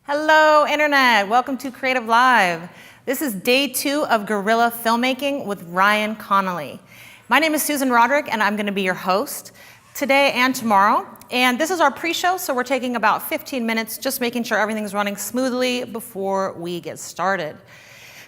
Hello, Internet. Welcome to Creative Live. This is day 2 of guerrilla filmmaking with Ryan Connolly. My name is Susan Roderick, and I'm going to be your host today and tomorrow. And this is our pre-show, so we're taking about 15 minutes, just making sure everything's running smoothly before we get started.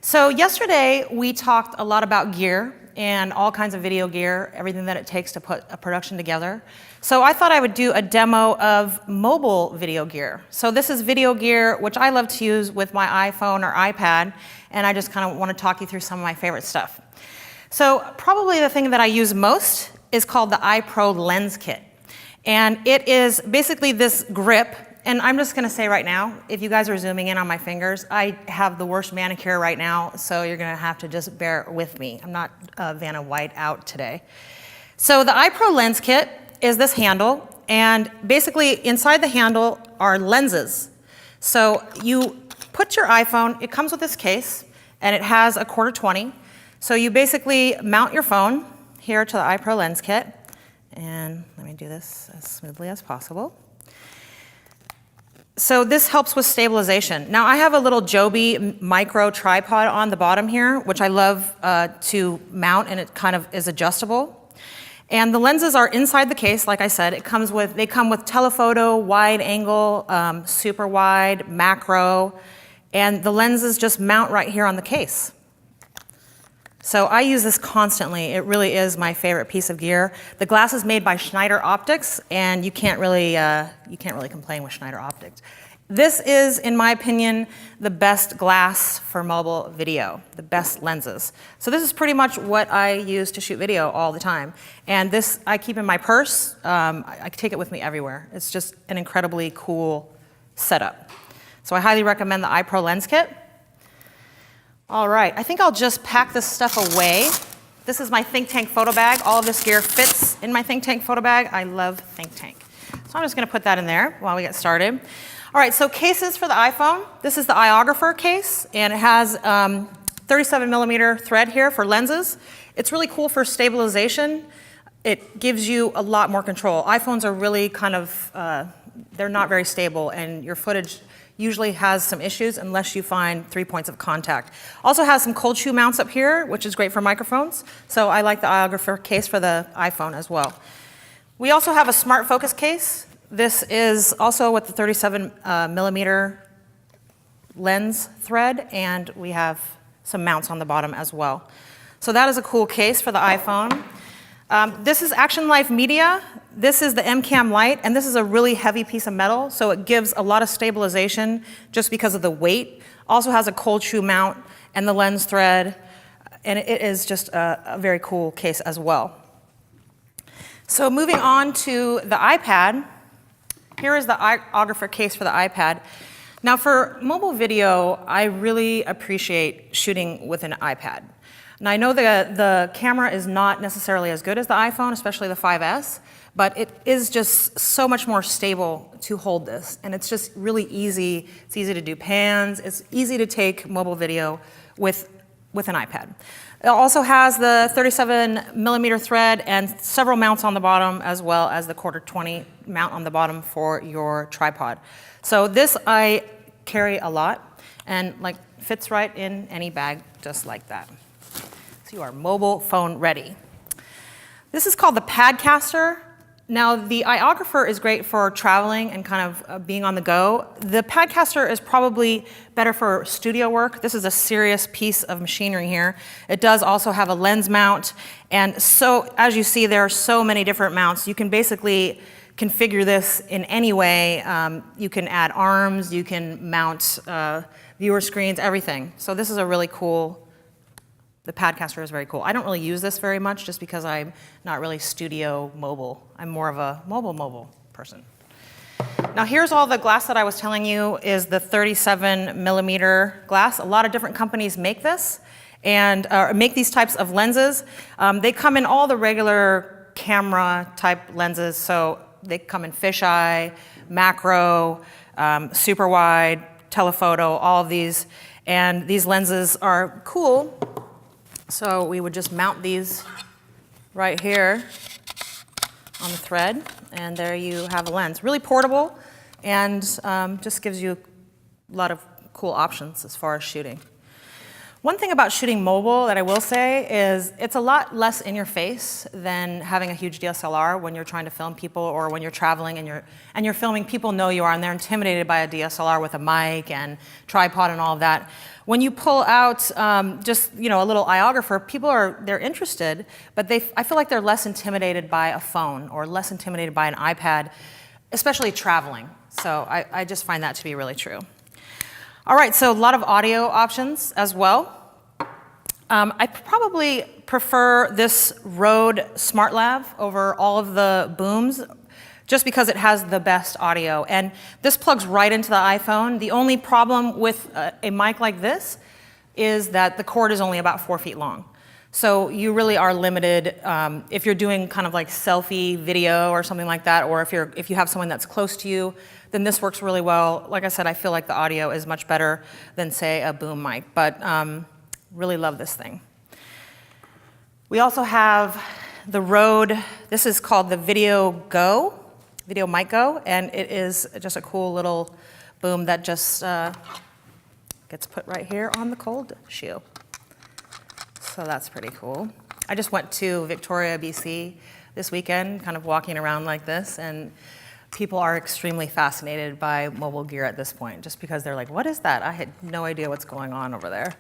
So yesterday, we talked a lot about gear and all kinds of video gear, everything that it takes to put a production together. So I thought I would do a demo of mobile video gear. So this is video gear, which I love to use with my iPhone or iPad, and I just kind of want to talk you through some of my favorite stuff. So probably the thing that I use most is called the iPro Lens Kit. And it is basically this grip, and I'm just gonna say right now, if you guys are zooming in on my fingers, I have the worst manicure right now, so you're gonna have to just bear with me. I'm not Vanna White out today. So the iPro Lens Kit is this handle, and basically inside the handle are lenses. So you put your iPhone, it comes with this case, and it has a 1/4-20. So you basically mount your phone here to the iPro Lens Kit, and let me do this as smoothly as possible. So this helps with stabilization. Now I have a little Joby micro tripod on the bottom here, which I love to mount, and it kind of is adjustable. And the lenses are inside the case, like I said. They come with telephoto, wide angle, super wide, macro, and the lenses just mount right here on the case. So I use this constantly. It really is my favorite piece of gear. The glass is made by Schneider Optics, and you can't really complain with Schneider Optics. This is, in my opinion, the best glass for mobile video, the best lenses. So this is pretty much what I use to shoot video all the time. And this I keep in my purse. I take it with me everywhere. It's just an incredibly cool setup. So I highly recommend the iPro Lens Kit. All right, I think I'll just pack this stuff away. This is my Think Tank photo bag. All of this gear fits in my Think Tank photo bag. I love Think Tank. So I'm just gonna put that in there while we get started. All right, so cases for the iPhone. This is the iOgrapher case, and it has 37mm thread here for lenses. It's really cool for stabilization. It gives you a lot more control. iPhones are really kind of, they're not very stable, and your footage usually has some issues unless you find 3 points of contact. Also has some cold shoe mounts up here, which is great for microphones. So I like the iOgrapher case for the iPhone as well. We also have a smart focus case. This is also with the 37mm lens thread, and we have some mounts on the bottom as well. So that is a cool case for the iPhone. This is Action Life Media. This is the MCAM Lite, and this is a really heavy piece of metal, so it gives a lot of stabilization just because of the weight. Also has a cold shoe mount and the lens thread, and it is just a very cool case as well. So moving on to the iPad. Here is the iOgrapher case for the iPad. Now for mobile video, I really appreciate shooting with an iPad. Now I know the camera is not necessarily as good as the iPhone, especially the 5S, but it is just so much more stable to hold this. And it's just really easy. It's easy to do pans. It's easy to take mobile video with an iPad. It also has the 37mm thread and several mounts on the bottom, as well as the 1/4-20 mount on the bottom for your tripod. So this I carry a lot, and like fits right in any bag, just like that. So you are mobile phone ready. This is called the Padcaster. Now the iOgrapher is great for traveling and kind of being on the go. The Padcaster is probably better for studio work. This is a serious piece of machinery here. It does also have a lens mount, and so as you see, there are so many different mounts. You can basically configure this in any way. You can add arms, you can mount viewer screens, everything. So this is a really cool. The Padcaster is very cool. I don't really use this very much just because I'm not really studio mobile. I'm more of a mobile person. Now here's all the glass that I was telling you is the 37mm glass. A lot of different companies make this and make these types of lenses. They come in all the regular camera type lenses. So they come in fisheye, macro, super wide, telephoto, all of these. And these lenses are cool. So we would just mount these right here on the thread, and there you have a lens. Really portable, and just gives you lot of cool options as far as shooting. One thing about shooting mobile that I will say is it's a lot less in your face than having a huge DSLR when you're trying to film people, or when you're traveling and you're filming. People know you are, and they're intimidated by a DSLR with a mic and tripod and all of that. When you pull out just a little iographer, they're interested, but I feel like they're less intimidated by a phone or less intimidated by an iPad, especially traveling. So I just find that to be really true. All right, so a lot of audio options as well. I probably prefer this Rode SmartLav over all of the booms, just because it has the best audio. And this plugs right into the iPhone. The only problem with a mic like this is that the cord is only about 4 feet long. So you really are limited if you're doing kind of like selfie video or something like that, or if you have someone that's close to you, then this works really well. Like I said, I feel like the audio is much better than, say, a boom mic, but really love this thing. We also have the Rode, this is called the Video Mic Go, and it is just a cool little boom that just gets put right here on the cold shoe. So that's pretty cool. I just went to Victoria, BC this weekend, kind of walking around like this, and people are extremely fascinated by mobile gear at this point, just because they're like, what is that? I had no idea what's going on over there.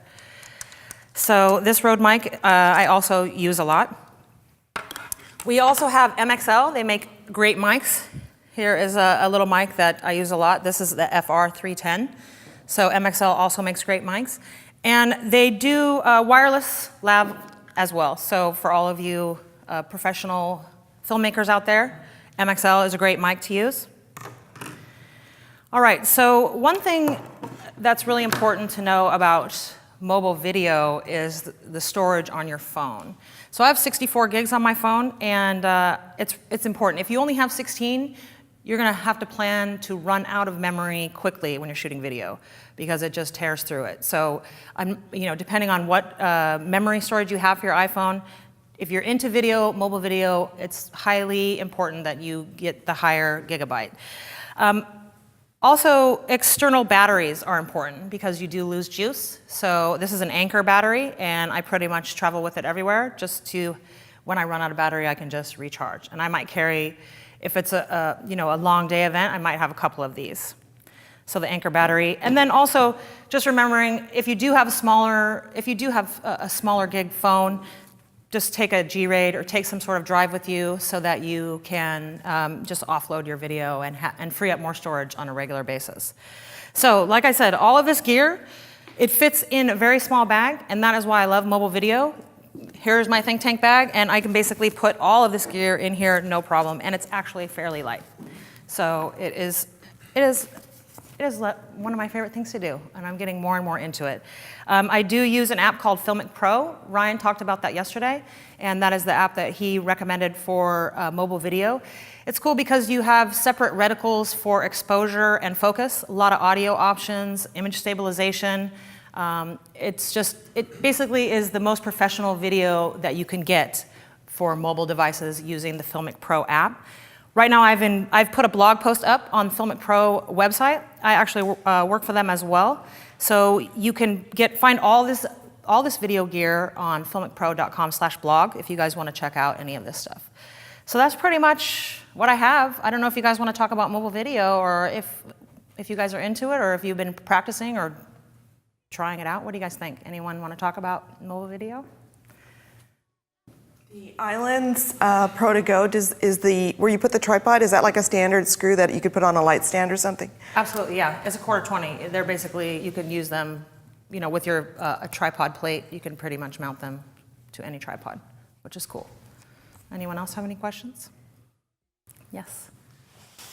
So this Rode mic, I also use a lot. We also have MXL. They make great mics. Here is a little mic that I use a lot. This is the FR310. So MXL also makes great mics. And they do wireless lav as well. So for all of you professional filmmakers out there, MXL is a great mic to use. All right, so one thing that's really important to know about mobile video is the storage on your phone. So I have 64 gigs on my phone, and it's important. If you only have 16, you're gonna have to plan to run out of memory quickly when you're shooting video, because it just tears through it. So, depending on what memory storage you have for your iPhone, if you're into video, mobile video, it's highly important that you get the higher gigabyte. Also, external batteries are important because you do lose juice. So this is an Anker battery, and I pretty much travel with it everywhere, just to, when I run out of battery, I can just recharge. And I might carry, if it's a long day event, I might have a couple of these. So the Anker battery. And then also, just remembering, if you do have a smaller gig phone, just take a G-RAID or take some sort of drive with you so that you can just offload your video and free up more storage on a regular basis. So like I said, all of this gear, it fits in a very small bag, and that is why I love mobile video. Here's my think tank bag, and I can basically put all of this gear in here, no problem, and it's actually fairly light. So it is one of my favorite things to do, and I'm getting more and more into it. I do use an app called Filmic Pro. Ryan talked about that yesterday, and that is the app that he recommended for mobile video. It's cool because you have separate reticles for exposure and focus, a lot of audio options, image stabilization. It basically is the most professional video that you can get for mobile devices using the Filmic Pro app. Right now, I've put a blog post up on Filmic Pro website. I actually work for them as well. So you can find all this video gear on filmicpro.com/blog if you guys want to check out any of this stuff. So that's pretty much what I have. I don't know if you guys want to talk about mobile video, or if you guys are into it, or if you've been practicing or trying it out. What do you guys think? Anyone want to talk about mobile video? The Islands Pro to Go, where you put the tripod, is that like a standard screw that you could put on a light stand or something? Absolutely, yeah. It's a 1/4-20. They're basically, you can use them, with your a tripod plate, you can pretty much mount them to any tripod, which is cool. Anyone else have any questions? Yes.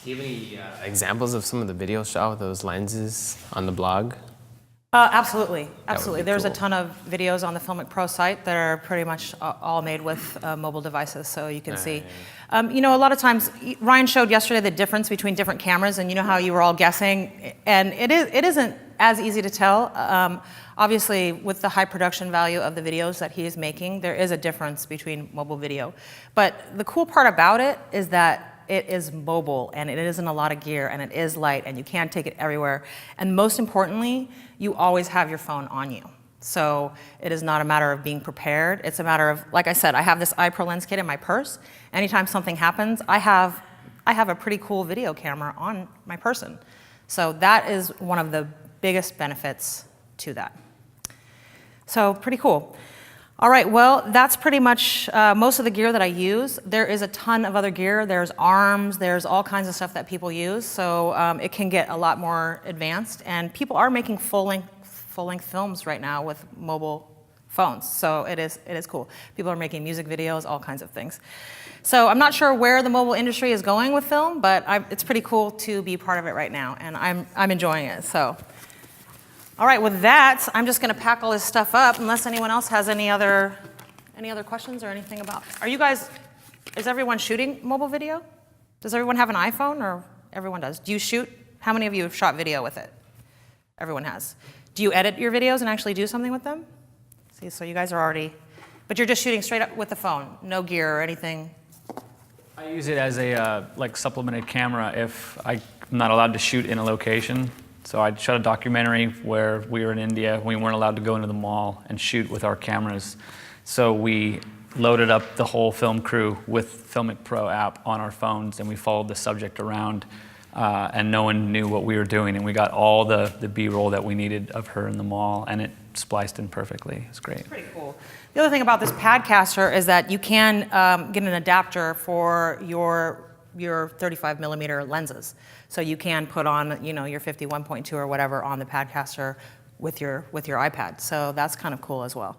Do you have any examples of some of the videos shot with those lenses on the blog? Absolutely. There's cool. a ton of videos on the Filmic Pro site that are pretty much all made with mobile devices, so you can see. A lot of times, Ryan showed yesterday the difference between different cameras, and you know how you were all guessing, and it isn't as easy to tell. Obviously, with the high production value of the videos that he is making, there is a difference between mobile video. But the cool part about it is that it is mobile and it isn't a lot of gear and it is light and you can take it everywhere. And most importantly, you always have your phone on you. So it is not a matter of being prepared. It's a matter of, like I said, I have this iPro lens kit in my purse. Anytime something happens, I have a pretty cool video camera on my person. So that is one of the biggest benefits to that. So pretty cool. All right, well, that's pretty much most of the gear that I use. There is a ton of other gear. There's arms, there's all kinds of stuff that people use. So it can get a lot more advanced. And people are making full-length films right now with mobile phones. So it is cool. People are making music videos, all kinds of things. So I'm not sure where the mobile industry is going with film, but it's pretty cool to be part of it right now, and I'm enjoying it. So, all right, with that, I'm just going to pack all this stuff up, unless anyone else has any other questions or anything about. Is everyone shooting mobile video? Does everyone have an iPhone, or everyone does? Do you shoot? How many of you have shot video with it? Everyone has. Do you edit your videos and actually do something with them? See, so you guys are already, but you're just shooting straight up with the phone, no gear or anything. I use it as a supplemented camera if I'm not allowed to shoot in a location. So I shot a documentary where we were in India. We weren't allowed to go into the mall and shoot with our cameras. So we loaded up the whole film crew with Filmic Pro app on our phones, and we followed the subject around, and no one knew what we were doing. And we got all the B-roll that we needed of her in the mall, and it spliced in perfectly. It's great. Pretty cool. The other thing about this Padcaster is that you can get an adapter for your 35 millimeter lenses. So you can put on, your 51.2 or whatever on the Padcaster with your iPad. So that's kind of cool as well.